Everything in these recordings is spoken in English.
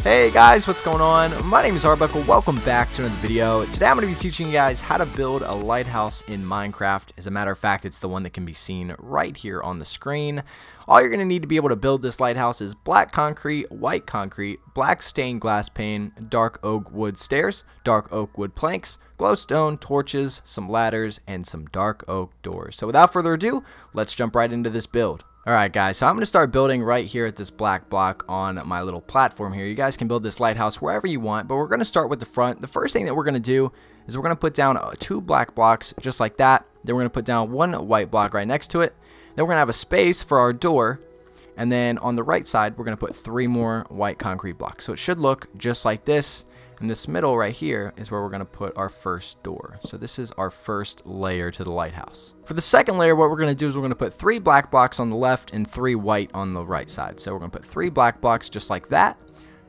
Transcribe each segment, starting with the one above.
Hey guys, what's going on? My name is Arbuckle. Welcome back to another video. Today I'm going to be teaching you guys how to build a lighthouse in Minecraft. As a matter of fact, it's the one that can be seen right here on the screen. All you're going to need to be able to build this lighthouse is black concrete, white concrete, black stained glass pane, dark oak wood stairs, dark oak wood planks, glowstone, torches, some ladders, and some dark oak doors. So without further ado, let's jump right into this build. Alright guys, so I'm going to start building right here at this black block on my little platform here. You guys can build this lighthouse wherever you want, but we're going to start with the front. The first thing that we're going to do is we're going to put down 2 black blocks just like that. Then we're going to put down 1 white block right next to it. Then we're going to have a space for our door. And then on the right side, we're going to put 3 more white concrete blocks. So it should look just like this. And this middle right here is where we're going to put our first door. So this is our first layer to the lighthouse. For the second layer, what we're going to do is we're going to put 3 black blocks on the left and 3 white on the right side. So we're going to put 3 black blocks just like that.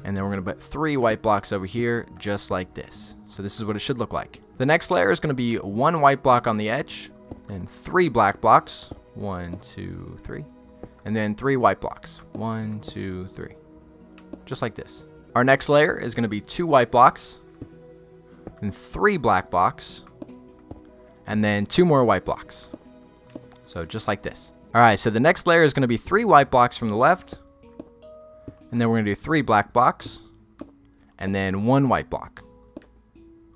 And then we're going to put 3 white blocks over here just like this. So this is what it should look like. The next layer is going to be 1 white block on the edge and 3 black blocks. 1, 2, 3. And then 3 white blocks. 1, 2, 3. Just like this. Our next layer is going to be 2 white blocks and 3 black blocks and then 2 more white blocks. So just like this. Alright, so the next layer is going to be 3 white blocks from the left, and then we're going to do 3 black blocks and then 1 white block.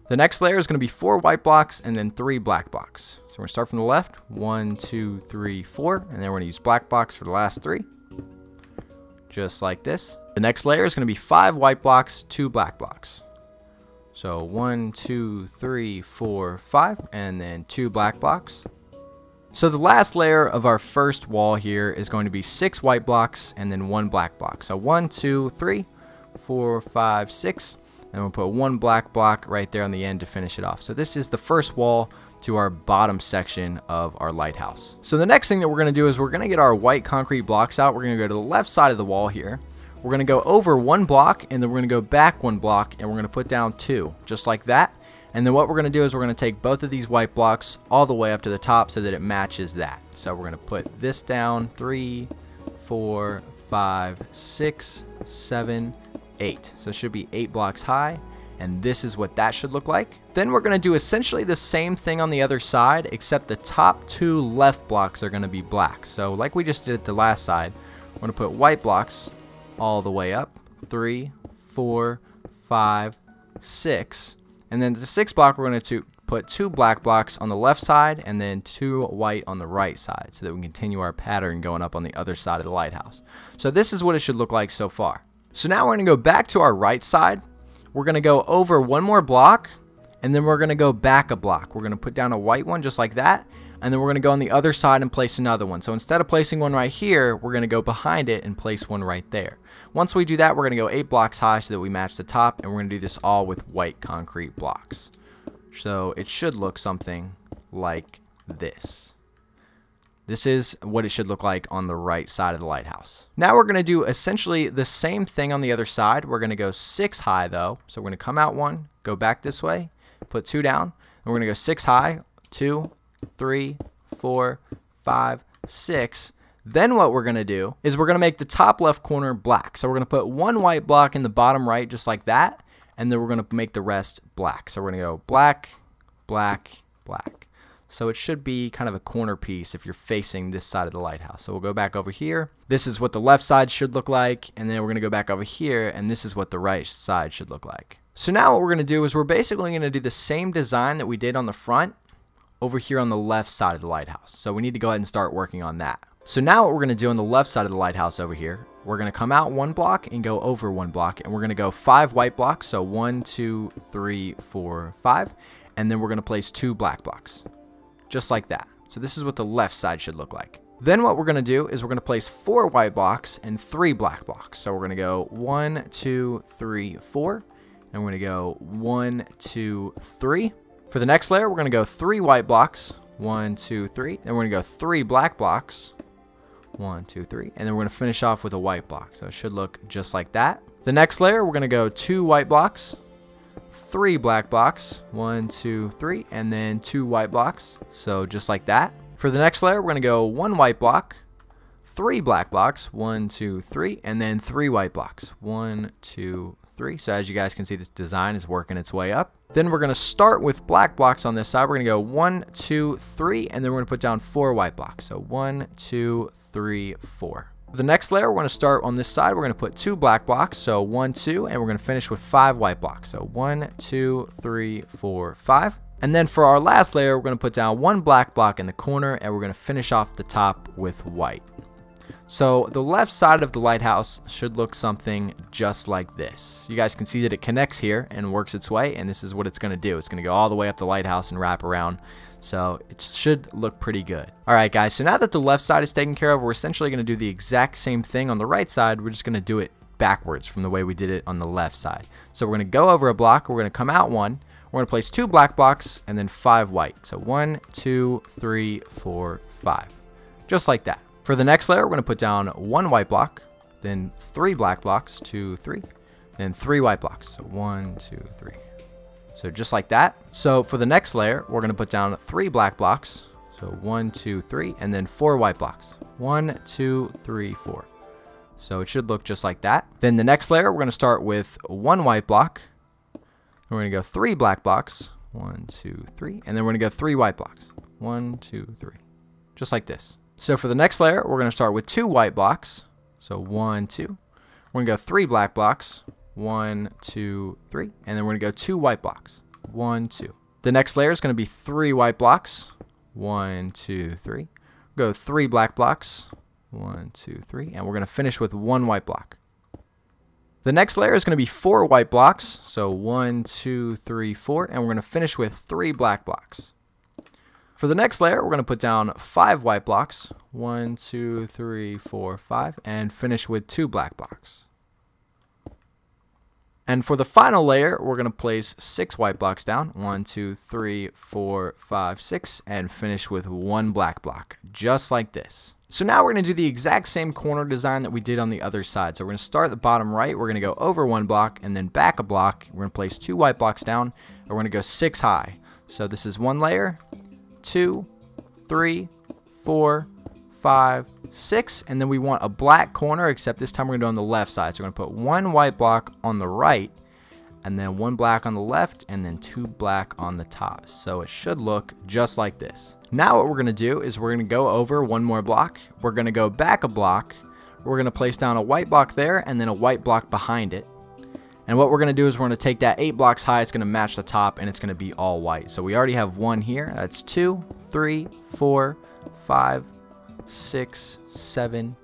The next layer is going to be 4 white blocks and then 3 black blocks. So we're going to start from the left. 1, 2, 3, 4, and then we're going to use black blocks for the last 3. Just like this. The next layer is going to be 5 white blocks, 2 black blocks. So 1, 2, 3, 4, 5, and then 2 black blocks. So the last layer of our first wall here is going to be 6 white blocks and then 1 black block. So 1, 2, 3, 4, 5, 6, and we'll put 1 black block right there on the end to finish it off. So this is the first wall to our bottom section of our lighthouse. So the next thing that we're going to do is we're going to get our white concrete blocks out. We're going to go to the left side of the wall here. We're going to go over 1 block, and then we're going to go back 1 block, and we're going to put down 2, just like that. And then what we're going to do is we're going to take both of these white blocks all the way up to the top so that it matches that. So we're going to put this down 3, 4, 5, 6, 7, 8. So it should be 8 blocks high. And this is what that should look like. Then we're going to do essentially the same thing on the other side, except the top 2 left blocks are going to be black. So like we just did at the last side, we're going to put white blocks all the way up. 3, 4, 5, 6. And then the 6th block, we're going to put 2 black blocks on the left side and then 2 white on the right side so that we can continue our pattern going up on the other side of the lighthouse. So this is what it should look like so far. So now we're going to go back to our right side. We're going to go over 1 more block, and then we're going to go back a block. We're going to put down a white one just like that, and then we're going to go on the other side and place another one. So instead of placing one right here, we're going to go behind it and place one right there. Once we do that, we're going to go 8 blocks high so that we match the top, and we're going to do this all with white concrete blocks. So it should look something like this. This is what it should look like on the right side of the lighthouse. Now we're going to do essentially the same thing on the other side. We're going to go 6 high though. So we're going to come out 1, go back this way, put 2 down, and we're going to go 6 high, 2, 3, 4, 5, 6. Then what we're going to do is we're going to make the top left corner black. So we're going to put 1 white block in the bottom right just like that, and then we're going to make the rest black. So we're going to go black, black, black. So it should be kind of a corner piece if you're facing this side of the lighthouse. So we'll go back over here. This is what the left side should look like. And then we're going to go back over here, and this is what the right side should look like. So now what we're going to do is we're basically going to do the same design that we did on the front over here on the left side of the lighthouse. So we need to go ahead and start working on that. So now what we're going to do on the left side of the lighthouse over here, we're going to come out 1 block and go over 1 block. And we're going to go 5 white blocks. So 1, 2, 3, 4, 5. And then we're going to place 2 black blocks. Just like that. So this is what the left side should look like. Then what we're going to do is we're going to place 4 white blocks and 3 black blocks. So we're going to go 1, 2, 3, 4. And we're going to go 1, 2, 3. For the next layer, we're going to go 3 white blocks. 1, 2, 3. Then we're going to go 3 black blocks. 1, 2, 3. And then we're going to finish off with a white block. So it should look just like that. The next layer, we're going to go 2 white blocks. 3 black blocks, 1, 2, 3, and then 2 white blocks. So just like that. For the next layer, we're going to go 1 white block, 3 black blocks, 1, 2, 3, and then 3 white blocks, 1, 2, 3. So as you guys can see, this design is working its way up. Then we're going to start with black blocks on this side. We're going to go 1, 2, 3, and then we're going to put down 4 white blocks. So 1, 2, 3, 4. The next layer, we're going to start on this side. We're going to put 2 black blocks, so 1, 2, and we're going to finish with 5 white blocks. So 1, 2, 3, 4, 5. And then for our last layer, we're going to put down 1 black block in the corner, and we're going to finish off the top with white. So the left side of the lighthouse should look something just like this. You guys can see that it connects here and works its way, and this is what it's going to do. It's going to go all the way up the lighthouse and wrap around. So it should look pretty good. Alright guys, so now that the left side is taken care of, we're essentially going to do the exact same thing on the right side. We're just going to do it backwards from the way we did it on the left side. So we're going to go over a block, we're going to come out 1, we're going to place 2 black blocks, and then 5 white. So 1, 2, 3, 4, 5. Just like that. For the next layer, we're going to put down 1 white block, then 3 black blocks, 2, 3, then 3 white blocks. So 1, 2, 3. So just like that. So for the next layer, we're going to put down 3 black blocks. So 1, 2, 3, and then 4 white blocks. 1, 2, 3, 4. So it should look just like that. Then the next layer, we're going to start with 1 white block. We're going to go 3 black blocks. 1, 2, 3, and then we're going to go 3 white blocks. 1, 2, 3. Just like this. So for the next layer, we're going to start with 2 white blocks. So 1, 2. We're going to go 3 black blocks. 1, 2, 3. And then we're going to go 2 white blocks. 1, 2. The next layer is going to be 3 white blocks. 1, 2, 3. Go 3 black blocks. 1, 2, 3. And we're going to finish with 1 white block. The next layer is going to be 4 white blocks. So 1, 2, 3, 4. And we're going to finish with 3 black blocks. For the next layer, we're going to put down 5 white blocks, 1, 2, 3, 4, 5, and finish with 2 black blocks. And for the final layer, we're going to place 6 white blocks down, 1, 2, 3, 4, 5, 6, and finish with 1 black block, just like this. So now we're going to do the exact same corner design that we did on the other side. So we're going to start at the bottom right, we're going to go over 1 block, and then back a block. We're going to place 2 white blocks down, and we're going to go 6 high. So this is 1 layer, 2, 3, 4, 5, 6, and then we want a black corner, except this time we're going to do it on the left side. So we're going to put 1 white block on the right, and then 1 black on the left, and then 2 black on the top. So it should look just like this. Now what we're going to do is we're going to go over 1 more block. We're going to go back a block. We're going to place down a white block there, and then a white block behind it. And what we're going to do is we're going to take that 8 blocks high, it's going to match the top, and it's going to be all white. So we already have 1 here. That's 2, 3, 4, 5, 6, 7,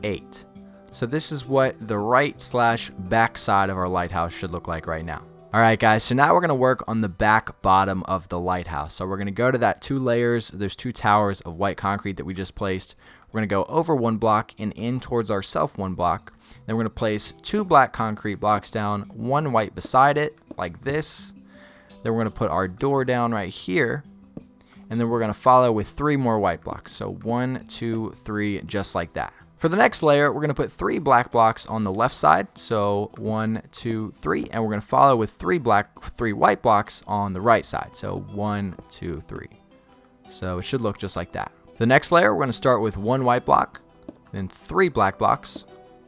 8. So this is what the right/back side of our lighthouse should look like right now. Alright guys, so now we're going to work on the back bottom of the lighthouse. So we're going to go to that 2 layers. There's 2 towers of white concrete that we just placed. We're going to go over 1 block and in towards ourself 1 block. Then we're going to place 2 black concrete blocks down, 1 white beside it, like this. Then we're going to put our door down right here. And then we're going to follow with 3 more white blocks. So 1, 2, 3, just like that. For the next layer, we're going to put 3 black blocks on the left side. So 1, 2, 3. And we're going to follow with 3 white blocks on the right side. So 1, 2, 3. So it should look just like that. The next layer, we're going to start with 1 white block, then 3 black blocks.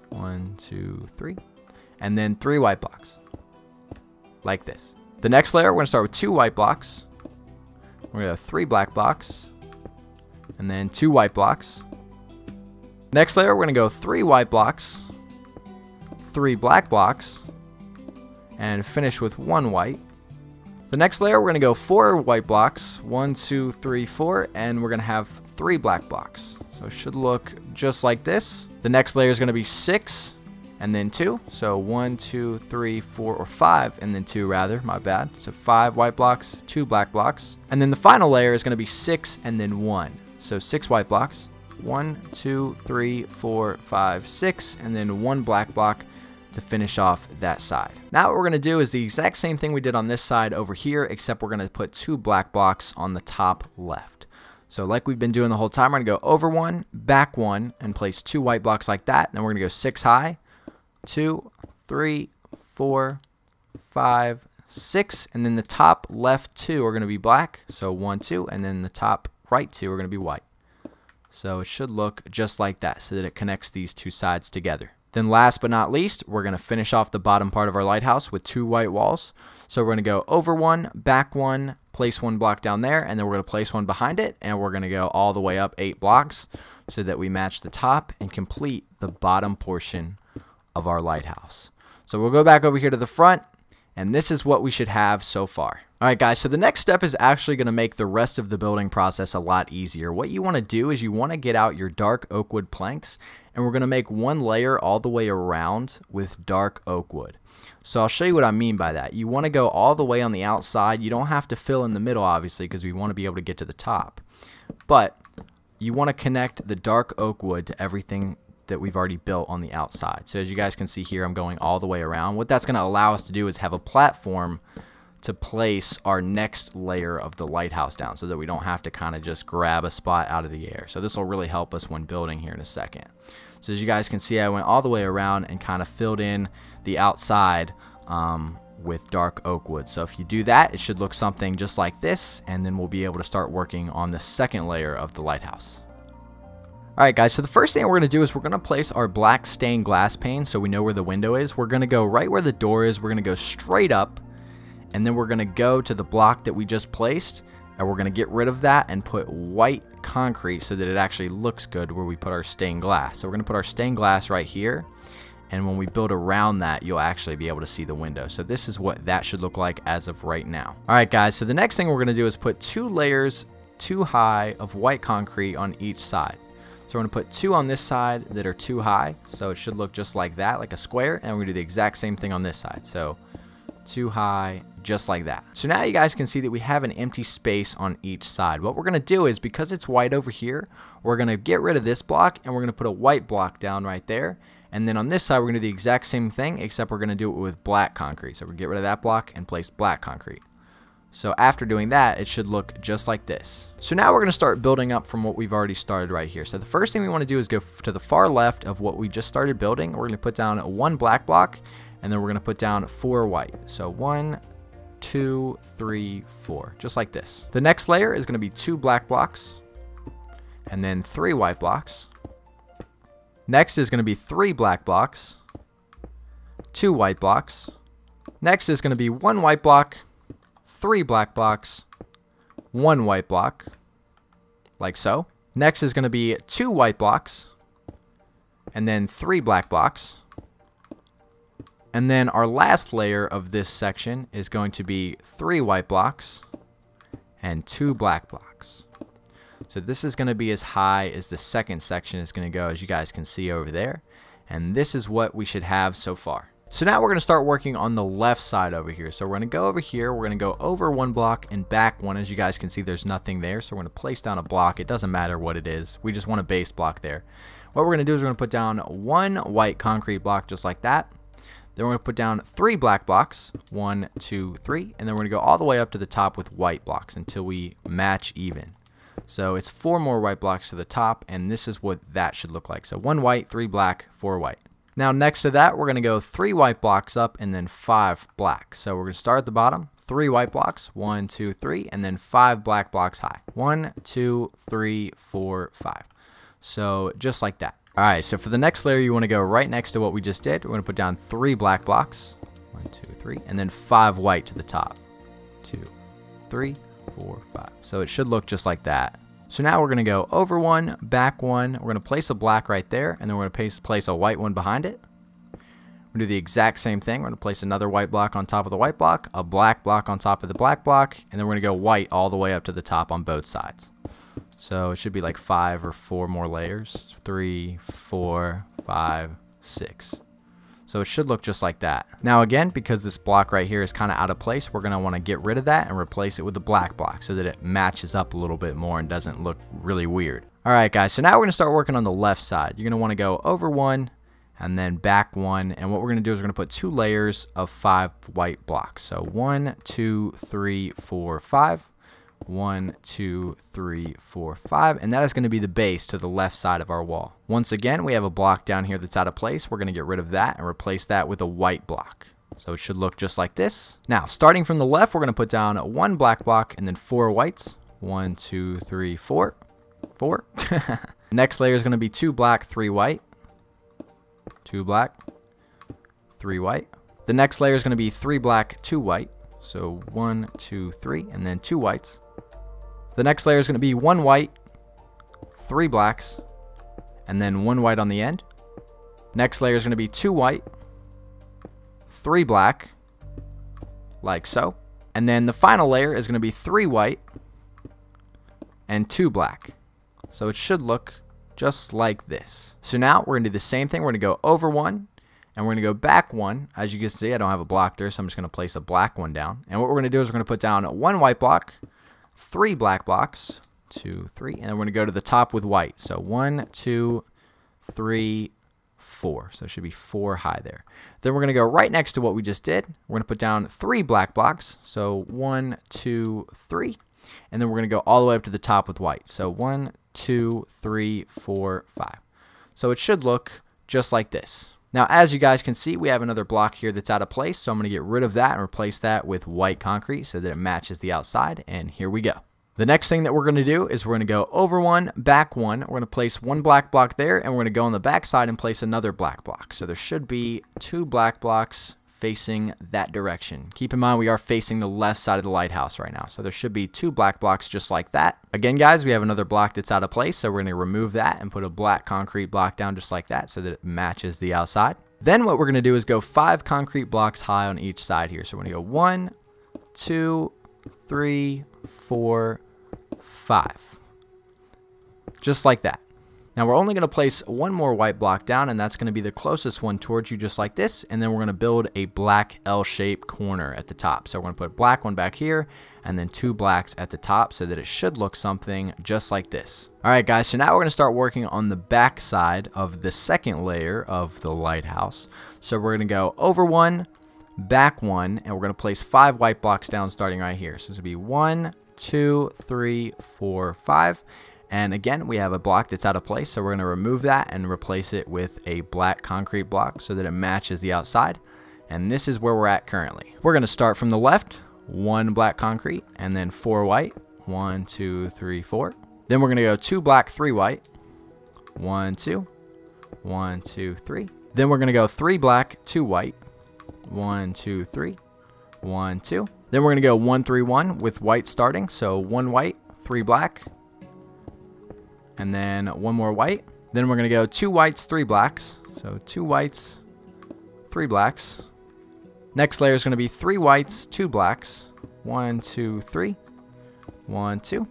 1, 2, 3. And then 3 white blocks. Like this. The next layer, we're going to start with 2 white blocks. We're going to have 3 black blocks. And then 2 white blocks. Next layer, we're going to go 3 white blocks, 3 black blocks, and finish with 1 white. The next layer, we're going to go 4 white blocks, 1, 2, 3, 4, and we're going to have 3 black blocks. So it should look just like this. The next layer is going to be 6, and then 2. So 1, 2, 3, 4, or 5, and then 2 rather, my bad. So 5 white blocks, 2 black blocks. And then the final layer is going to be 6 and then 1. So 6 white blocks. 1, 2, 3, 4, 5, 6, and then 1 black block to finish off that side. Now what we're going to do is the exact same thing we did on this side over here, except we're going to put 2 black blocks on the top left. So like we've been doing the whole time, we're going to go over 1, back 1, and place 2 white blocks like that. Then we're going to go 6 high, 2, 3, 4, 5, 6, and then the top left 2 are going to be black. So 1, 2, and then the top right 2 are going to be white. So it should look just like that so that it connects these two sides together. Then last but not least, we're going to finish off the bottom part of our lighthouse with 2 white walls. So we're going to go over one, back one, place 1 block down there, and then we're going to place 1 behind it, and we're going to go all the way up 8 blocks so that we match the top and complete the bottom portion of our lighthouse. So we'll go back over here to the front, and this is what we should have so far. Alright guys, so the next step is actually going to make the rest of the building process a lot easier. What you want to do is you want to get out your dark oak wood planks, and we're going to make 1 layer all the way around with dark oak wood. So I'll show you what I mean by that. You want to go all the way on the outside. You don't have to fill in the middle, obviously, because we want to be able to get to the top. But you want to connect the dark oak wood to everything that we've already built on the outside. So as you guys can see here, I'm going all the way around. What that's going to allow us to do is have a platform to place our next layer of the lighthouse down so that we don't have to kind of just grab a spot out of the air. So this will really help us when building here in a second. So as you guys can see, I went all the way around and kind of filled in the outside with dark oak wood. So if you do that, it should look something just like this, and then we'll be able to start working on the second layer of the lighthouse. Alright guys, so the first thing we're going to do is we're going to place our black stained glass pane so we know where the window is. We're going to go right where the door is. We're going to go straight up, and then we're going to go to the block that we just placed, and we're going to get rid of that and put white concrete so that it actually looks good where we put our stained glass. So we're going to put our stained glass right here, and when we build around that, you'll actually be able to see the window. So this is what that should look like as of right now. Alright guys, so the next thing we're going to do is put 2 layers too high of white concrete on each side. So we're going to put 2 on this side that are too high, so it should look just like that, like a square, and we're going to do the exact same thing on this side. So too high, just like that. So now you guys can see that we have an empty space on each side. What we're going to do is, because it's white over here, we're going to get rid of this block, and we're going to put a white block down right there. And then on this side, we're going to do the exact same thing, except we're going to do it with black concrete. So we're going to get rid of that block and place black concrete. So after doing that, it should look just like this. So now we're going to start building up from what we've already started right here. So the first thing we want to do is go to the far left of what we just started building. We're going to put down 1 black block, and then we're going to put down 4 white. So 1, 2, 3, 4, just like this. The next layer is going to be 2 black blocks, and then 3 white blocks. Next is going to be 3 black blocks, 2 white blocks. Next is going to be 1 white block, 3 black blocks, 1 white block, like so. Next is going to be 2 white blocks, and then 3 black blocks. And then our last layer of this section is going to be 3 white blocks and 2 black blocks. So this is going to be as high as the second section is going to go, as you guys can see over there. And this is what we should have so far. So now we're going to start working on the left side over here. So we're going to go over here, we're going to go over 1 block and back 1. As you guys can see, there's nothing there. So we're going to place down a block. It doesn't matter what it is. We just want a base block there. What we're going to do is we're going to put down 1 white concrete block just like that. Then we're going to put down 3 black blocks, 1, 2, 3, and then we're going to go all the way up to the top with white blocks until we match even. So it's 4 more white blocks to the top, and this is what that should look like. So 1 white, 3 black, 4 white. Now next to that, we're going to go 3 white blocks up and then 5 black. So we're going to start at the bottom, 3 white blocks, 1, 2, 3, and then 5 black blocks high. 1, 2, 3, 4, 5. So just like that. Alright, so for the next layer, you want to go right next to what we just did. We're going to put down 3 black blocks, 1, 2, 3, and then 5 white to the top. 2, 3, 4, 5. So it should look just like that. So now we're going to go over 1, back 1. We're going to place a black right there, and then we're going to place a white one behind it. We're going to do the exact same thing. We're going to place another white block on top of the white block, a black block on top of the black block, and then we're going to go white all the way up to the top on both sides. So it should be like 5 or 4 more layers. 3, 4, 5, 6. So it should look just like that. Now again, because this block right here is kind of out of place, we're going to want to get rid of that and replace it with a black block so that it matches up a little bit more and doesn't look really weird. Alright guys, so now we're going to start working on the left side. You're going to want to go over 1 and then back 1. And what we're going to do is we're going to put 2 layers of 5 white blocks. So 1, 2, 3, 4, 5. 1, 2, 3, 4, 5, and that is going to be the base to the left side of our wall. Once again, we have a block down here that's out of place. We're going to get rid of that and replace that with a white block. So it should look just like this. Now, starting from the left, we're going to put down 1 black block and then 4 whites. 1, 2, 3, 4. 4. Next layer is going to be 2 black, 3 white. 2 black, 3 white. The next layer is going to be 3 black, 2 white. So 1, 2, 3, and then 2 whites. The next layer is going to be 1 white, 3 blacks, and then 1 white on the end. Next layer is going to be 2 white, 3 black, like so. And then the final layer is going to be 3 white and 2 black. So it should look just like this. So now we're going to do the same thing. We're going to go over 1 and we're going to go back 1. As you can see, I don't have a block there, so I'm just going to place a black one down. And what we're going to do is we're going to put down 1 white block, 3 black blocks, 2, 3, and then we're going to go to the top with white. So 1, 2, 3, 4. So it should be 4 high there. Then we're going to go right next to what we just did. We're going to put down 3 black blocks. So 1, 2, 3. And then we're going to go all the way up to the top with white. So 1, 2, 3, 4, 5. So it should look just like this. Now, as you guys can see, we have another block here that's out of place. So I'm going to get rid of that and replace that with white concrete so that it matches the outside. And here we go. The next thing that we're going to do is we're going to go over 1, back 1. We're going to place 1 black block there, and we're going to go on the back side and place another black block. So there should be 2 black blocks facing that direction. Keep in mind we are facing the left side of the lighthouse right now. So there should be 2 black blocks just like that. Again, guys, we have another block that's out of place. So we're going to remove that and put a black concrete block down just like that so that it matches the outside. Then what we're going to do is go 5 concrete blocks high on each side here. So we're going to go 1, 2, 3, 4, 5. Just like that. Now we're only going to place 1 more white block down, and that's going to be the closest one towards you, just like this. And then we're going to build a black L-shaped corner at the top. So we're going to put a black one back here and then 2 blacks at the top so that it should look something just like this. All right, guys, so now we're going to start working on the back side of the second layer of the lighthouse. So we're going to go over 1, back 1, and we're going to place 5 white blocks down starting right here. So this will be 1, 2, 3, 4, 5. And again, we have a block that's out of place, so we're going to remove that and replace it with a black concrete block so that it matches the outside. And this is where we're at currently. We're going to start from the left, 1 black concrete, and then 4 white. 1, 2, 3, 4. Then we're going to go 2 black, 3 white. 1, 2. 1, 2, 3. Then we're going to go 3 black, 2 white. 1, 2, 3. 1, 2. Then we're going to go 1, 3, 1 with white starting. So 1 white, 3 black. And then 1 more white. Then we're going to go 2 whites, 3 blacks. So 2 whites, 3 blacks. Next layer is going to be 3 whites, 2 blacks. 1, 2, 3. 1, 2.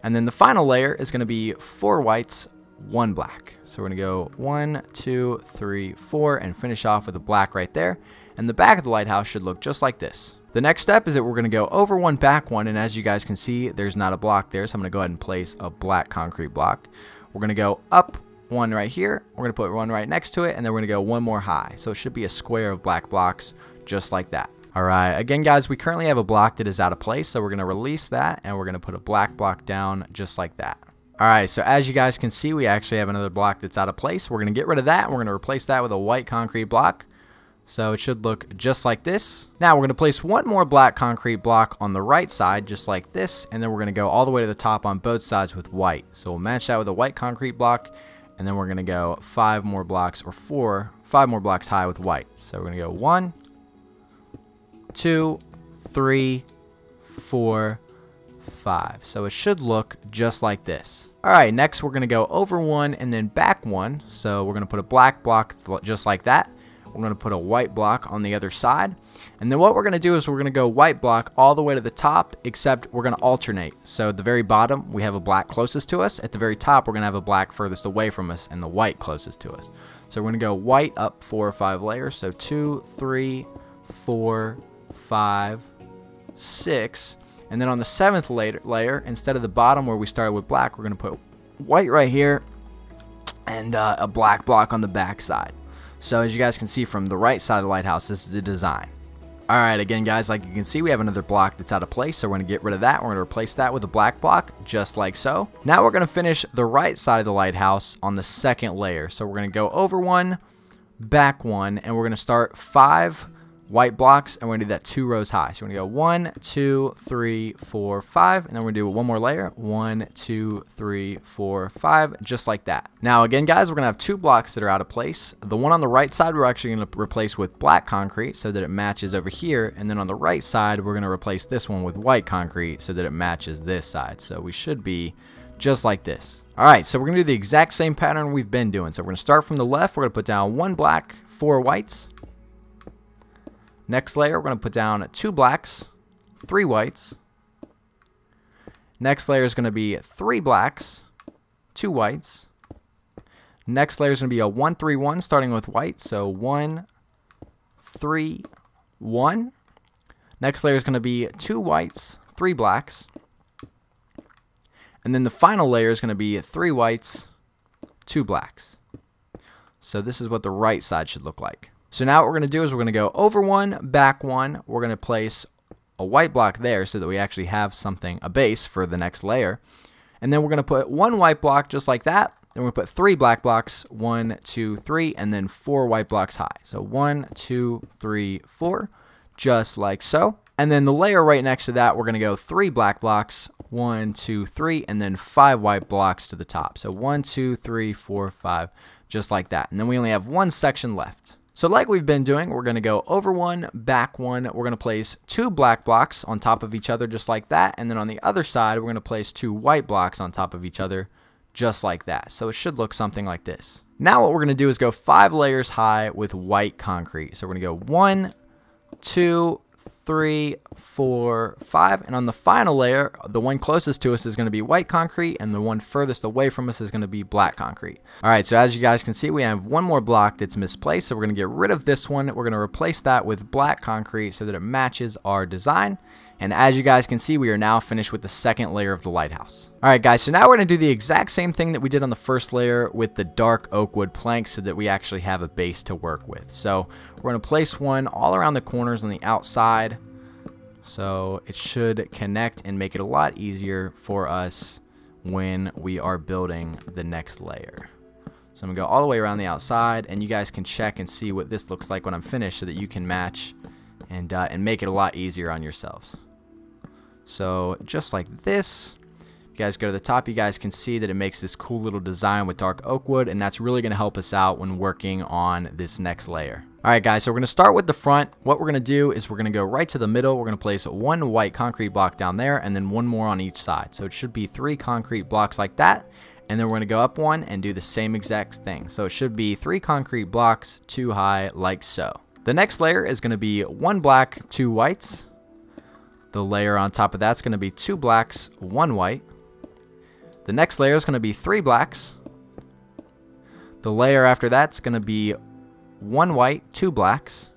And then the final layer is going to be 4 whites, 1 black. So we're going to go 1, 2, 3, 4 and finish off with a black right there. And the back of the lighthouse should look just like this. The next step is that we're going to go over 1, back 1, and as you guys can see, there's not a block there, so I'm going to go ahead and place a black concrete block. We're going to go up 1 right here, we're going to put 1 right next to it, and then we're going to go 1 more high. So it should be a square of black blocks, just like that. Alright, again guys, we currently have a block that is out of place, so we're going to release that, and we're going to put a black block down, just like that. Alright, so as you guys can see, we actually have another block that's out of place. We're going to get rid of that, and we're going to replace that with a white concrete block. So it should look just like this. Now we're going to place 1 more black concrete block on the right side, just like this. And then we're going to go all the way to the top on both sides with white. So we'll match that with a white concrete block. And then we're going to go 5 more blocks, or 5 more blocks high with white. So we're going to go 1, 2, 3, 4, 5. So it should look just like this. Alright, next we're going to go over 1 and then back 1. So we're going to put a black block just like that. We're going to put a white block on the other side. And then what we're going to do is we're going to go white block all the way to the top, except we're going to alternate. So at the very bottom, we have a black closest to us. At the very top, we're going to have a black furthest away from us and the white closest to us. So we're going to go white up 4 or 5 layers. So 2, 3, 4, 5, 6. And then on the 7th layer, instead of the bottom where we started with black, we're going to put white right here and a black block on the back side. So as you guys can see from the right side of the lighthouse, this is the design. Alright, again guys, like you can see, we have another block that's out of place, so we're going to get rid of that. We're going to replace that with a black block, just like so. Now we're going to finish the right side of the lighthouse on the 2nd layer. So we're going to go over 1, back 1, and we're going to start 5 white blocks, and we're going to do that 2 rows high. So we're going to go 1, 2, 3, 4, 5, and then we're going to do one more layer, 1, 2, 3, 4, 5, just like that. Now again, guys, we're going to have 2 blocks that are out of place. The one on the right side we're actually going to replace with black concrete so that it matches over here, and then on the right side we're going to replace this one with white concrete so that it matches this side. So we should be just like this. Alright, so we're going to do the exact same pattern we've been doing. So we're going to start from the left. We're going to put down 1 black, 4 whites. Next layer, we're going to put down 2 blacks, 3 whites. Next layer is going to be 3 blacks, 2 whites. Next layer is going to be a 1, 3, 1, starting with white. So 1, 3, 1. Next layer is going to be 2 whites, 3 blacks. And then the final layer is going to be 3 whites, 2 blacks. So this is what the right side should look like. So now what we're going to do is we're going to go over 1, back 1. We're going to place a white block there so that we actually have something, a base for the next layer. And then we're going to put 1 white block just like that. Then we're going to put 3 black blocks, 1, 2, 3, and then 4 white blocks high. So 1, 2, 3, 4, just like so. And then the layer right next to that, we're going to go 3 black blocks, 1, 2, 3, and then 5 white blocks to the top. So 1, 2, 3, 4, 5, just like that. And then we only have 1 section left. So like we've been doing, we're going to go over 1, back 1. We're going to place 2 black blocks on top of each other just like that. And then on the other side, we're going to place 2 white blocks on top of each other just like that. So it should look something like this. Now what we're going to do is go 5 layers high with white concrete. So we're going to go 1, 2, 3, 4, 5, and on the final layer, the one closest to us is going to be white concrete, and the one furthest away from us is going to be black concrete. Alright, so as you guys can see, we have one more block that's misplaced, so we're going to get rid of this one. We're going to replace that with black concrete so that it matches our design. And as you guys can see, we are now finished with the second layer of the lighthouse. Alright guys, so now we're going to do the exact same thing that we did on the first layer with the dark oak wood planks so that we actually have a base to work with. So we're going to place one all around the corners on the outside. So it should connect and make it a lot easier for us when we are building the next layer. So I'm going to go all the way around the outside, and you guys can check and see what this looks like when I'm finished so that you can match and make it a lot easier on yourselves. So just like this, you guys go to the top, you guys can see that it makes this cool little design with dark oak wood, and that's really going to help us out when working on this next layer. Alright guys, so we're going to start with the front. What we're going to do is we're going to go right to the middle. We're going to place 1 white concrete block down there and then 1 more on each side. So it should be 3 concrete blocks like that. And then we're going to go up 1 and do the same exact thing. So it should be 3 concrete blocks, 2 high, like so. The next layer is going to be 1 black, 2 whites. The layer on top of that's going to be 2 blacks, 1 white. The next layer is going to be 3 blacks. The layer after that's going to be 1 white, 2 blacks.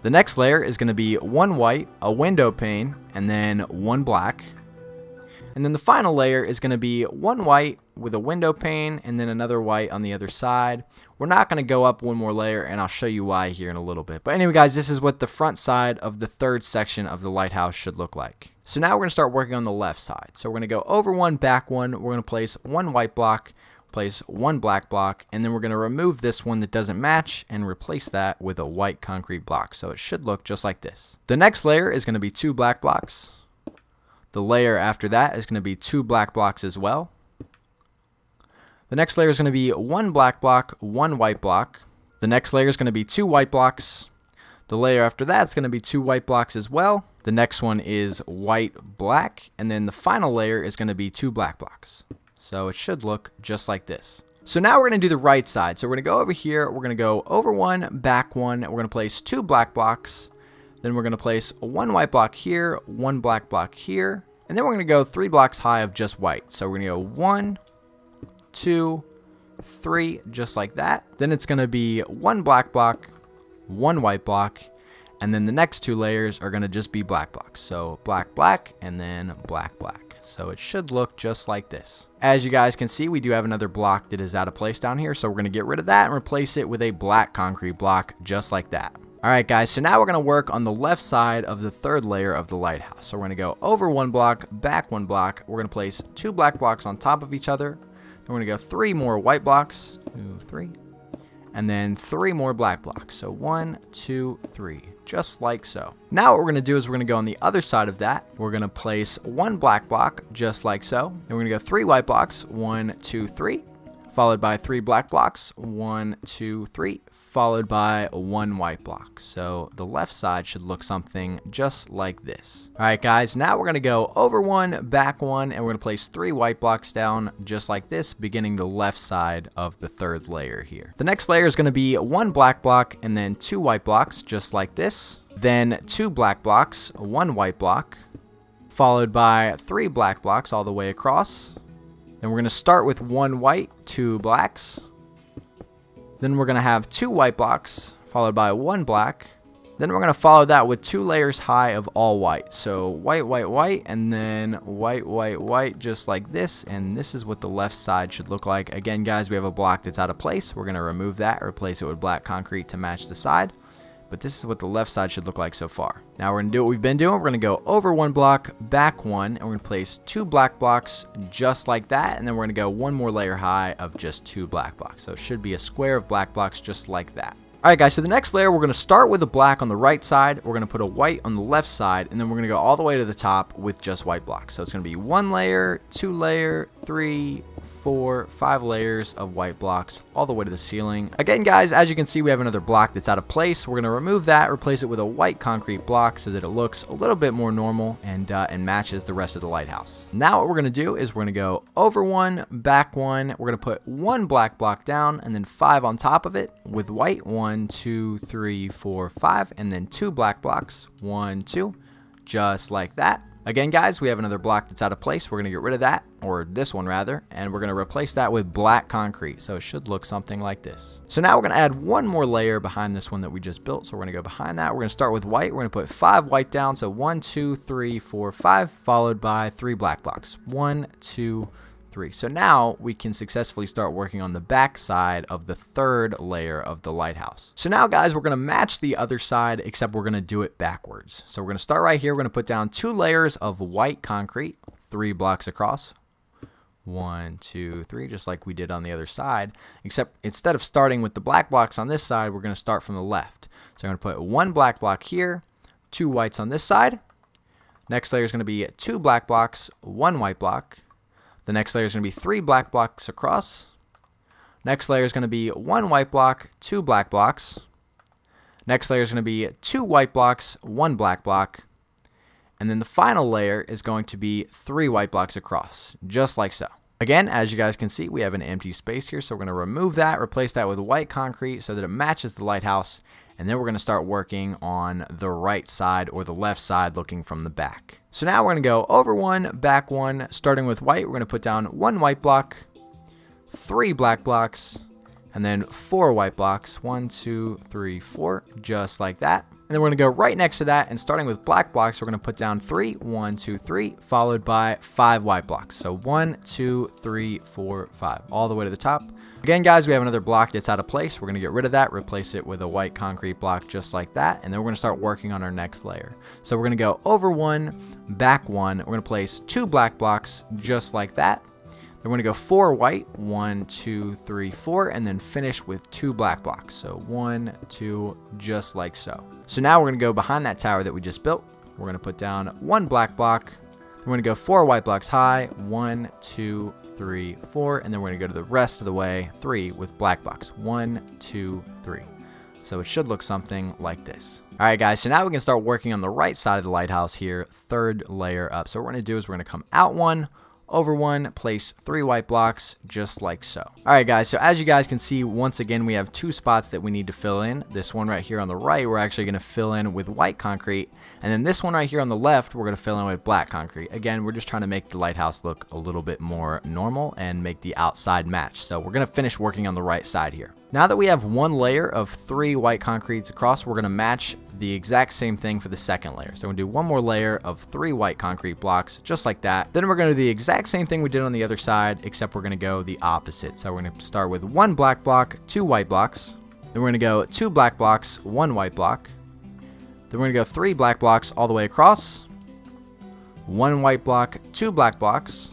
The next layer is going to be 1 white, a window pane, and then 1 black. And then the final layer is going to be 1 white with a window pane and then another white on the other side. We're not going to go up 1 more layer, and I'll show you why here in a little bit. But anyway guys, this is what the front side of the third section of the lighthouse should look like. So now we're going to start working on the left side. So we're going to go over 1, back 1. We're going to place 1 white block, place 1 black block, and then we're going to remove this one that doesn't match and replace that with a white concrete block. So it should look just like this. The next layer is going to be 2 black blocks. The layer after that is going to be 2 black blocks as well. The next layer is going to be 1 black block, 1 white block. The next layer is going to be 2 white blocks. The layer after that is going to be 2 white blocks as well. The next one is white, black, and then the final layer is going to be 2 black blocks. So it should look just like this. So now we're going to do the right side. So we're going to go over here. We're going to go over 1, back 1. We're going to place 2 black blocks. Then we're going to place 1 white block here, 1 black block here. And then we're going to go 3 blocks high of just white. So we're going to go 1, 2, 3, just like that. Then it's going to be 1 black block, 1 white block. And then the next 2 layers are going to just be black blocks. So black, black, and then black, black. So it should look just like this. As you guys can see, we do have another block that is out of place down here. So we're going to get rid of that and replace it with a black concrete block just like that. Alright guys, so now we're going to work on the left side of the third layer of the lighthouse. So we're going to go over 1 block, back 1 block. We're going to place 2 black blocks on top of each other. Then we're going to go 3 more white blocks. 2, 3. And then 3 more black blocks. So 1, 2, 3. just like so. Now what we're going to do is we're going to go on the other side of that. We're going to place 1 black block, just like so. Then we're going to go 3 white blocks, 1, 2, 3, followed by 3 black blocks, 1, 2, 3, followed by 1 white block. So the left side should look something just like this. All right, guys, now we're going to go over 1, back 1, and we're going to place 3 white blocks down just like this, beginning the left side of the third layer here. The next layer is going to be 1 black block and then 2 white blocks just like this. Then 2 black blocks, 1 white block, followed by 3 black blocks all the way across. Then we're going to start with 1 white, 2 blacks. Then we're going to have 2 white blocks, followed by 1 black. Then we're going to follow that with 2 layers high of all white. So white, white, white, and then white, white, white, just like this. And this is what the left side should look like. Again, guys, we have a block that's out of place. We're going to remove that, replace it with black concrete to match the side. But this is what the left side should look like so far. Now we're going to do what we've been doing. We're going to go over 1 block, back 1, and we're going to place 2 black blocks just like that. And then we're going to go 1 more layer high of just 2 black blocks. So it should be a square of black blocks just like that. All right, guys, so the next layer, we're going to start with a black on the right side. We're going to put a white on the left side, and then we're going to go all the way to the top with just white blocks. So it's going to be 1 layer, 2 layer, 3, 4, 5 layers of white blocks all the way to the ceiling. Again, guys, as you can see, we have another block that's out of place. We're going to remove that, replace it with a white concrete block so that it looks a little bit more normal and matches the rest of the lighthouse. Now what we're going to do is we're going to go over 1, back 1. We're going to put 1 black block down and then 5 on top of it with white. 1, 2, 3, 4, 5, and then 2 black blocks. 1, 2, just like that. Again, guys, we have another block that's out of place. We're going to get rid of that, or this one rather, and we're going to replace that with black concrete. So it should look something like this. So now we're going to add 1 more layer behind this one that we just built. So we're going to go behind that. We're going to start with white. We're going to put 5 white down. So 1, 2, 3, 4, 5, followed by 3 black blocks. 1, 2, 3. So now we can successfully start working on the back side of the third layer of the lighthouse. So now, guys, we're going to match the other side, except we're going to do it backwards. So we're going to start right here. We're going to put down 2 layers of white concrete, 3 blocks across. 1, 2, 3, just like we did on the other side, except instead of starting with the black blocks on this side, we're going to start from the left. So I'm going to put 1 black block here, 2 whites on this side. Next layer is going to be 2 black blocks, 1 white block. The next layer is going to be 3 black blocks across. Next layer is going to be 1 white block, 2 black blocks. Next layer is going to be 2 white blocks, 1 black block. And then the final layer is going to be 3 white blocks across, just like so. Again, as you guys can see, we have an empty space here, so we're going to remove that, replace that with white concrete so that it matches the lighthouse. And then we're going to start working on the right side or the left side looking from the back. So now we're going to go over 1, back 1, starting with white. We're going to put down 1 white block, 3 black blocks, and then 4 white blocks. 1, 2, 3, 4, just like that. And then we're going to go right next to that, and starting with black blocks, we're going to put down 3, 1, 2, 3, followed by 5 white blocks. So 1, 2, 3, 4, 5, all the way to the top. Again, guys, we have another block that's out of place. We're going to get rid of that, replace it with a white concrete block just like that, and then we're going to start working on our next layer. So we're going to go over 1, back 1. We're going to place 2 black blocks just like that. Then we're going to go 4 white, 1, 2, 3, 4, and then finish with 2 black blocks. So 1, 2, just like so. So now we're going to go behind that tower that we just built. We're going to put down 1 black block. We're going to go 4 white blocks high, 1, 2, 3, 4, and then we're going to go to the rest of the way, 3 with black blocks, 1, 2, 3. So it should look something like this. All right, guys, so now we can start working on the right side of the lighthouse here, third layer up. So what we're going to do is we're going to come out 1, over 1, place 3 white blocks just like so. All right, guys, so as you guys can see, once again, we have 2 spots that we need to fill in. This one right here on the right, we're actually going to fill in with white concrete. And then this one right here on the left, we're going to fill in with black concrete. Again, we're just trying to make the lighthouse look a little bit more normal and make the outside match. So we're going to finish working on the right side here. Now that we have 1 layer of 3 white concretes across, we're going to match the exact same thing for the second layer. So we're going to do 1 more layer of 3 white concrete blocks, just like that. Then we're going to do the exact same thing we did on the other side, except we're going to go the opposite. So we're going to start with 1 black block, 2 white blocks. Then we're going to go 2 black blocks, 1 white block. Then we're going to go 3 black blocks all the way across. 1 white block, 2 black blocks.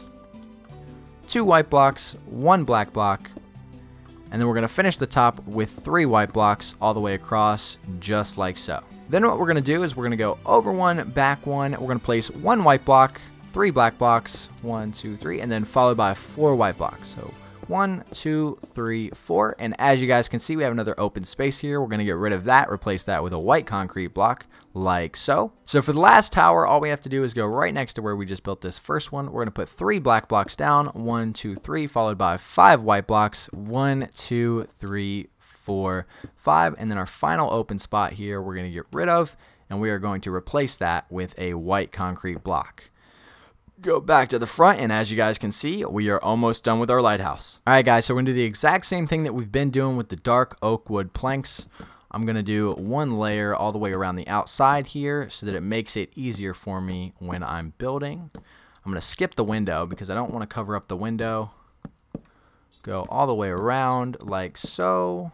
2 white blocks, 1 black block. And then we're going to finish the top with 3 white blocks all the way across, just like so. Then what we're going to do is we're going to go over one, back one. We're going to place one white block, 3 black blocks, 1, 2, 3, and then followed by 4 white blocks. So 1, 2, 3, 4. And as you guys can see, we have another open space here. We're going to get rid of that, replace that with a white concrete block like so. So for the last tower, all we have to do is go right next to where we just built this first one. We're going to put 3 black blocks down, 1, 2, 3, followed by 5 white blocks, 1, 2, 3, 4, 5. And then our final open spot here, we're going to get rid of, and we are going to replace that with a white concrete block. Go back to the front, and as you guys can see, we are almost done with our lighthouse. Alright guys, so we're going to do the exact same thing that we've been doing with the dark oak wood planks. I'm going to do one layer all the way around the outside here so that it makes it easier for me when I'm building. I'm going to skip the window because I don't want to cover up the window. Go all the way around like so.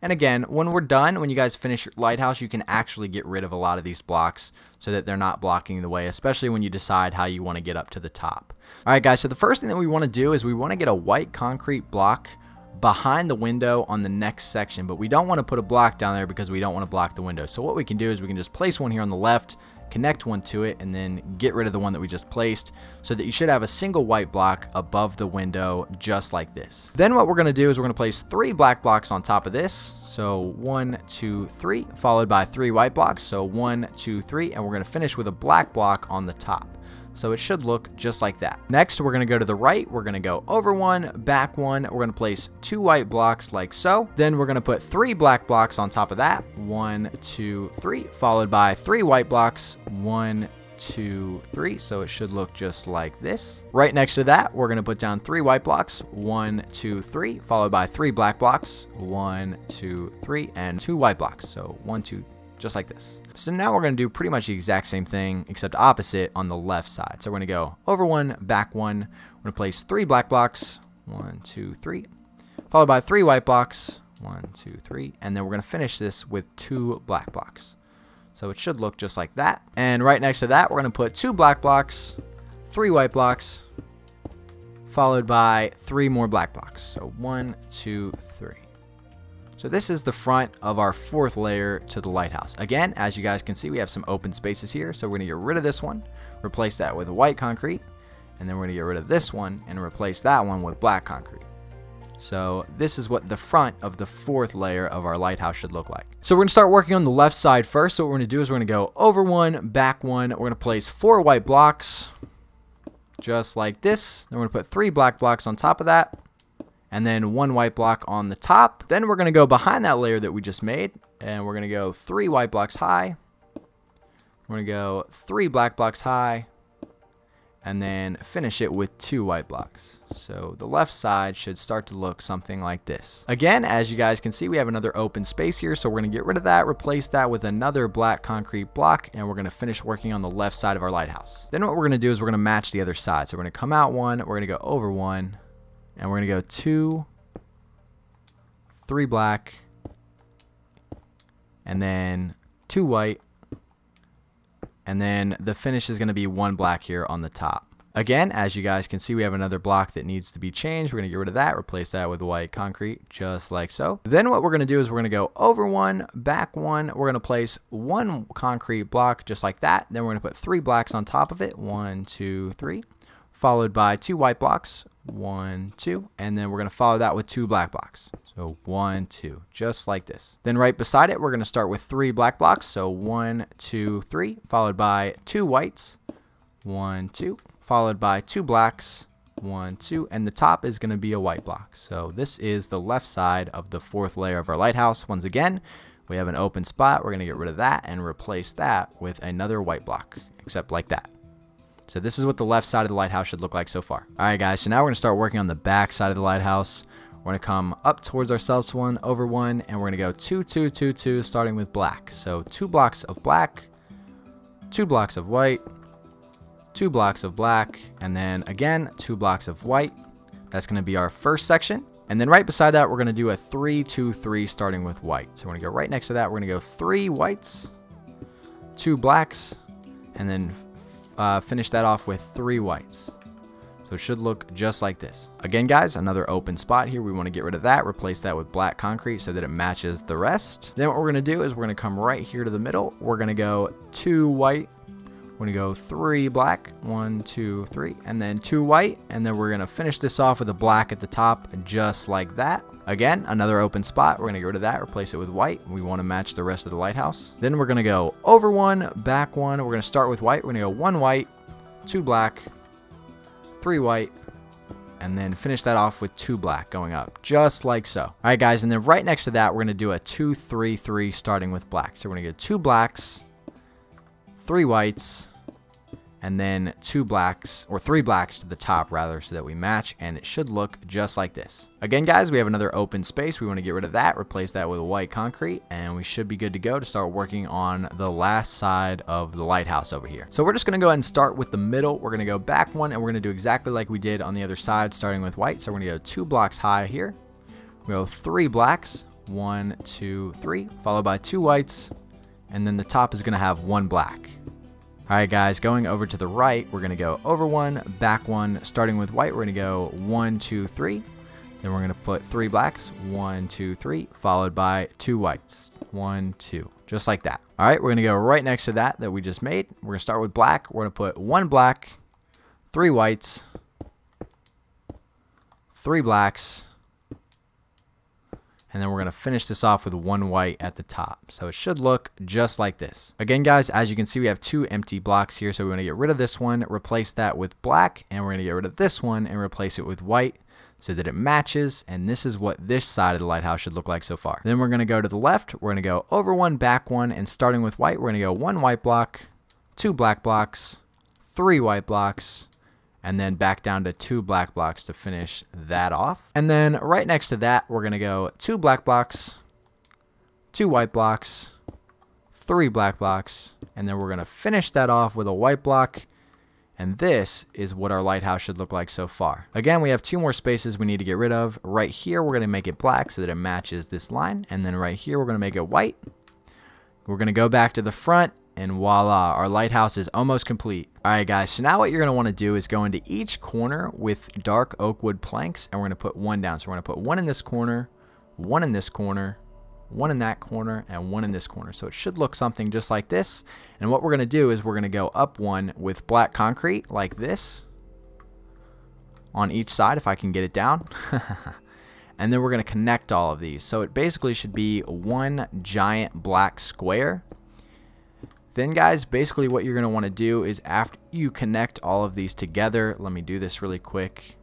And again, when we're done, when you guys finish your lighthouse, you can actually get rid of a lot of these blocks so that they're not blocking the way, especially when you decide how you want to get up to the top. All right, guys, so the first thing that we want to do is we want to get a white concrete block behind the window on the next section, but we don't want to put a block down there because we don't want to block the window. So what we can do is we can just place one here on the left, connect one to it, and then get rid of the one that we just placed so that you should have a single white block above the window just like this. Then what we're going to do is we're going to place 3 black blocks on top of this. So 1, 2, 3, followed by 3 white blocks. So 1, 2, 3, and we're going to finish with a black block on the top. So it should look just like that. Next, we're going to go to the right. We're going to go over one, back one. We're going to place 2 white blocks like so. Then we're going to put 3 black blocks on top of that. 1, 2, 3, followed by 3 white blocks. 1, 2, 3. So it should look just like this. Right next to that, we're going to put down 3 white blocks. 1, 2, 3, followed by 3 black blocks. 1, 2, 3, and 2 white blocks. So 1, 2, just like this. So now we're going to do pretty much the exact same thing except opposite on the left side. So we're going to go over one, back one. We're going to place 3 black blocks. 1, 2, 3, followed by 3 white blocks. 1, 2, 3, and then we're going to finish this with 2 black blocks. So it should look just like that. And right next to that, we're going to put 2 black blocks, 3 white blocks, followed by 3 more black blocks. So 1, 2, 3. So this is the front of our 4th layer to the lighthouse. Again, as you guys can see, we have some open spaces here. So we're going to get rid of this one, replace that with white concrete, and then we're going to get rid of this one and replace that one with black concrete. So this is what the front of the 4th layer of our lighthouse should look like. So we're going to start working on the left side first. So what we're going to do is we're going to go over one, back one. We're going to place 4 white blocks, just like this. Then we're going to put 3 black blocks on top of that, and then 1 white block on the top. Then we're going to go behind that layer that we just made, and we're going to go 3 white blocks high. We're going to go 3 black blocks high, and then finish it with 2 white blocks. So the left side should start to look something like this. Again, as you guys can see, we have another open space here, so we're going to get rid of that, replace that with another black concrete block, and we're going to finish working on the left side of our lighthouse. Then what we're going to do is we're going to match the other side. So we're going to come out one, we're going to go over one, and we're going to go 2, 3 black, and then 2 white, and then the finish is going to be 1 black here on the top. Again, as you guys can see, we have another block that needs to be changed. We're going to get rid of that, replace that with white concrete, just like so. Then what we're going to do is we're going to go over one, back one. We're going to place 1 concrete block just like that. Then we're going to put 3 blacks on top of it. 1, 2, 3. Followed by 2 white blocks. 1, 2, and then we're going to follow that with 2 black blocks. So 1, 2, just like this. Then right beside it, we're going to start with 3 black blocks. So 1, 2, 3, followed by 2 whites. 1, 2, followed by 2 blacks. 1, 2, and the top is going to be a white block. So this is the left side of the 4th layer of our lighthouse. Once again, we have an open spot. We're going to get rid of that and replace that with another white block, except like that. So this is what the left side of the lighthouse should look like so far. All right, guys, so now we're going to start working on the back side of the lighthouse. We're going to come up towards ourselves one, over one, and we're going to go 2, 2, 2, 2, starting with black. So 2 blocks of black, 2 blocks of white, 2 blocks of black, and then again, 2 blocks of white. That's going to be our first section. And then right beside that, we're going to do a 3, 2, 3, starting with white. So we're going to go right next to that. We're going to go 3 whites, 2 blacks, and then finish that off with 3 whites. So it should look just like this. Again, guys, another open spot here. We want to get rid of that, replace that with black concrete so that it matches the rest. Then what we're going to do is we're going to come right here to the middle. We're going to go 2 white. We're going to go 3 black, 1, 2, 3, and then 2 white. And then we're going to finish this off with a black at the top, just like that. Again, another open spot. We're going to get rid of that, replace it with white. We want to match the rest of the lighthouse. Then we're going to go over 1, back 1. We're going to start with white. We're going to go 1 white, 2 black, 3 white, and then finish that off with 2 black going up, just like so. All right, guys, and then right next to that, we're going to do a 2, 3, 3 starting with black. So we're going to get 2 blacks, 3 whites, and then 2 blacks, or 3 blacks to the top rather, so that we match, and it should look just like this. Again, guys, we have another open space. We want to get rid of that, replace that with white concrete, and we should be good to go to start working on the last side of the lighthouse over here. So we're just going to go ahead and start with the middle. We're going to go back 1, and we're going to do exactly like we did on the other side, starting with white. So we're going to go 2 blocks high here. We go 3 blacks, 1, 2, 3, followed by 2 whites, and then the top is going to have 1 black. Alright, guys, going over to the right, we're going to go over 1, back 1, starting with white. We're going to go 1, 2, 3. Then we're going to put 3 blacks, 1, 2, 3, followed by 2 whites, 1, 2, just like that. Alright, we're going to go right next to that we just made. We're going to start with black. We're going to put 1 black, 3 whites, 3 blacks, and then we're going to finish this off with 1 white at the top. So it should look just like this. Again, guys, as you can see, we have 2 empty blocks here. So we want to get rid of this one, replace that with black, and we're going to get rid of this one and replace it with white so that it matches. And this is what this side of the lighthouse should look like so far. Then we're going to go to the left. We're going to go over 1, back 1, and starting with white, we're going to go 1 white block, 2 black blocks, 3 white blocks, and then back down to 2 black blocks to finish that off. And then right next to that, we're going to go 2 black blocks, 2 white blocks, 3 black blocks, and then we're going to finish that off with a white block. And this is what our lighthouse should look like so far. Again, we have 2 more spaces we need to get rid of. Right here, we're going to make it black so that it matches this line. And then right here, we're going to make it white. We're going to go back to the front. And voila, our lighthouse is almost complete. Alright, guys, so now what you're going to want to do is go into each corner with dark oak wood planks, and we're going to put 1 down. So we're going to put 1 in this corner, 1 in this corner, 1 in that corner, and 1 in this corner. So it should look something just like this. And what we're going to do is we're going to go up 1 with black concrete like this on each side, if I can get it down. And then we're going to connect all of these. So it basically should be 1 giant black square. Then, guys, basically what you're going to want to do is after you connect all of these together, let me do this really quick.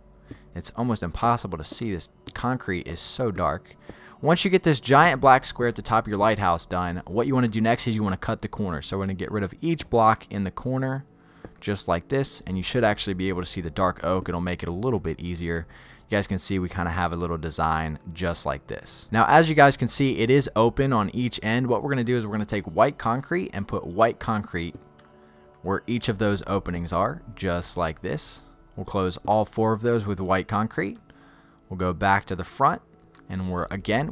It's almost impossible to see. This concrete is so dark. Once you get this giant black square at the top of your lighthouse done, what you want to do next is you want to cut the corner. So we're going to get rid of each block in the corner, just like this, and you should actually be able to see the dark oak. It'll make it a little bit easier. You guys can see we kind of have a little design just like this. Now, as you guys can see, it is open on each end. What we're going to do is we're going to take white concrete and put white concrete where each of those openings are, just like this. We'll close all 4 of those with white concrete. We'll go back to the front, and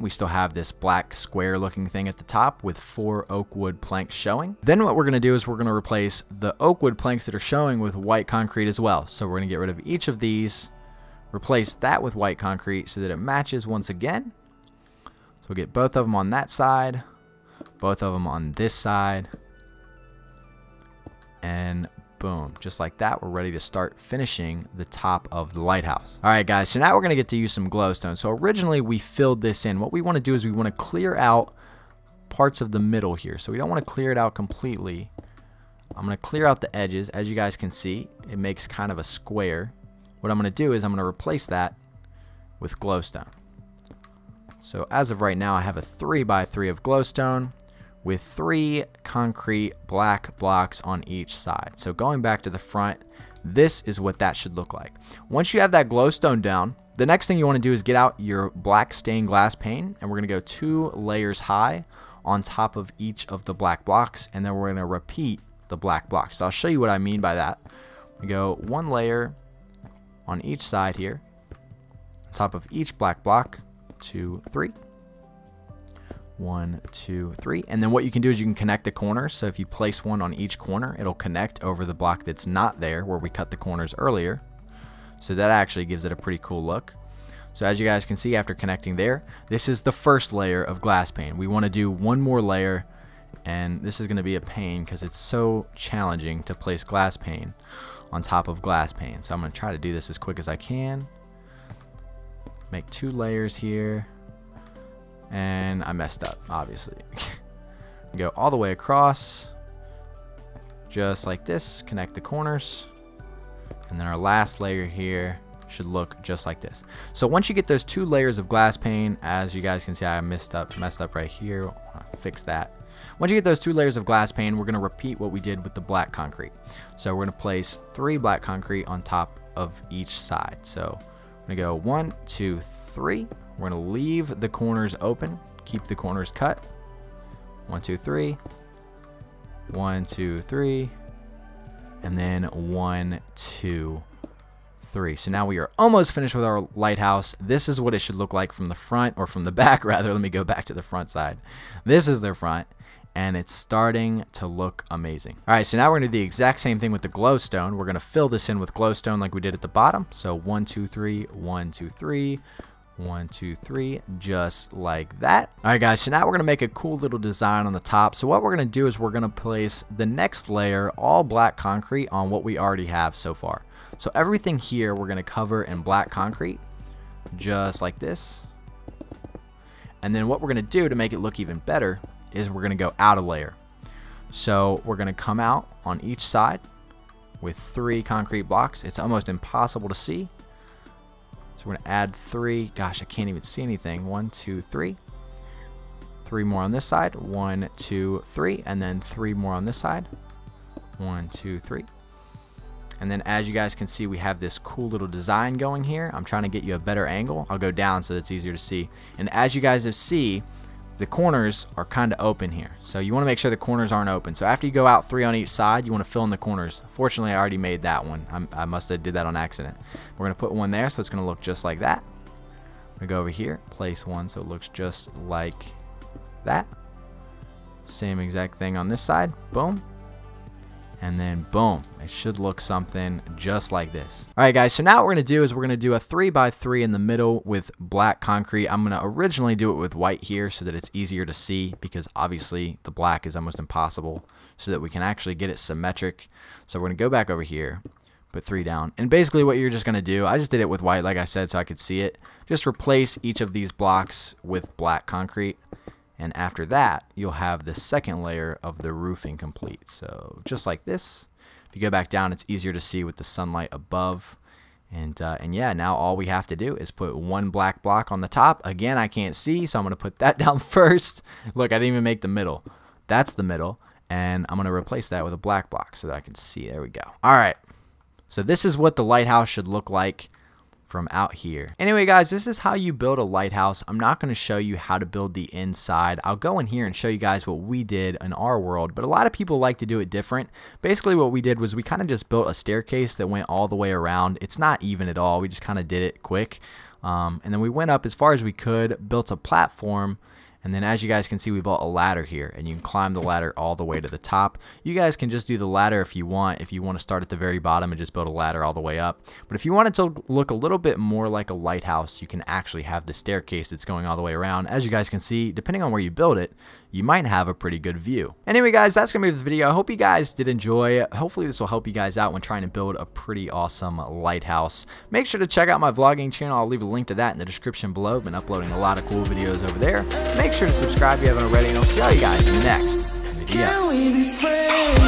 we still have this black square looking thing at the top with 4 oak wood planks showing. Then what we're going to do is we're going to replace the oak wood planks that are showing with white concrete as well. So we're going to get rid of each of these, replace that with white concrete so that it matches once again. So we'll get both of them on that side, both of them on this side, and boom, just like that, we're ready to start finishing the top of the lighthouse. All right, guys, so now we're going to get to use some glowstone. So originally we filled this in. What we want to do is we want to clear out parts of the middle here. So we don't want to clear it out completely. I'm going to clear out the edges. As you guys can see, it makes kind of a square. What I'm going to do is I'm going to replace that with glowstone. So as of right now, I have a 3x3 of glowstone with 3 concrete black blocks on each side. So going back to the front, this is what that should look like. Once you have that glowstone down, the next thing you want to do is get out your black stained glass pane, and we're going to go 2 layers high on top of each of the black blocks, and then we're going to repeat the black blocks. So I'll show you what I mean by that. We go 1 layer on each side here, on top of each black block, 2, 3. 1, 2, 3. And then what you can do is you can connect the corners. So if you place 1 on each corner, it'll connect over the block that's not there where we cut the corners earlier. So that actually gives it a pretty cool look. So as you guys can see, after connecting there, this is the first layer of glass pane. We want to do one more layer, and this is going to be a pain because it's so challenging to place glass pane on top of glass pane. So I'm going to try to do this as quick as I can. Make 2 layers here, and I messed up, obviously. Go all the way across, just like this, connect the corners, and then our last layer here should look just like this. So once you get those 2 layers of glass pane, as you guys can see, I messed up right here. I'll fix that. Once you get those 2 layers of glass pane, we're going to repeat what we did with the black concrete. So we're going to place 3 black concrete on top of each side. So I'm going to go 1, 2, 3. We're going to leave the corners open, keep the corners cut. 1, 2, 3. 1, 2, 3. And then 1, 2, 3. So now we are almost finished with our lighthouse. This is what it should look like from the front, or from the back rather. Let me go back to the front side. This is their front, and it's starting to look amazing. All right, so now we're going to do the exact same thing with the glowstone. We're going to fill this in with glowstone like we did at the bottom. So 1, 2, 3, 1, 2, 3. 1, 2, 3, just like that. All right, guys, so now we're going to make a cool little design on the top. So what we're going to do is we're going to place the next layer, all black concrete, on what we already have so far. So everything here we're going to cover in black concrete, just like this. And then what we're going to do to make it look even better is we're going to go out a layer. So we're going to come out on each side with 3 concrete blocks. It's almost impossible to see. So we're going to add 3. Gosh, I can't even see anything. 1, 2, 3. 3 more on this side. 1, 2, 3. And then 3 more on this side. 1, 2, 3. And then as you guys can see, we have this cool little design going here. I'm trying to get you a better angle. I'll go down so it's easier to see. And as you guys see, the corners are kind of open here. So you want to make sure the corners aren't open. So after you go out 3 on each side, you want to fill in the corners. Fortunately, I already made that one. I must have did that on accident. We're going to put one there, so it's going to look just like that. We go over here, place one so it looks just like that. Same exact thing on this side. Boom. And then boom, it should look something just like this. All right, guys, so now what we're going to do is we're going to do a 3x3 in the middle with black concrete. I'm going to originally do it with white here so that it's easier to see, because obviously the black is almost impossible, so that we can actually get it symmetric. So we're going to go back over here, put 3 down. And basically what you're just going to do, I just did it with white, like I said, so I could see it. Just replace each of these blocks with black concrete. And after that, you'll have the second layer of the roofing complete. So just like this. If you go back down, it's easier to see with the sunlight above. And yeah, now all we have to do is put 1 black block on the top. Again, I can't see, so I'm going to put that down first. Look, I didn't even make the middle. That's the middle. And I'm going to replace that with a black block so that I can see. There we go. All right. So this is what the lighthouse should look like from out here. Anyway, guys, this is how you build a lighthouse. I'm not going to show you how to build the inside. I'll go in here and show you guys what we did in our world, but a lot of people like to do it different. Basically what we did was we kind of just built a staircase that went all the way around. It's not even at all. We just kind of did it quick. And then we went up as far as we could, built a platform, and then as you guys can see, we built a ladder here, and you can climb the ladder all the way to the top. You guys can just do the ladder if you want to start at the very bottom and just build a ladder all the way up. But if you want it to look a little bit more like a lighthouse, you can actually have the staircase that's going all the way around. As you guys can see, depending on where you build it, you might have a pretty good view. Anyway, guys, that's going to be the video. I hope you guys did enjoy it. Hopefully this will help you guys out when trying to build a pretty awesome lighthouse. Make sure to check out my vlogging channel. I'll leave a link to that in the description below. I've been uploading a lot of cool videos over there. Make sure to subscribe if you haven't already, and I'll see all you guys next video.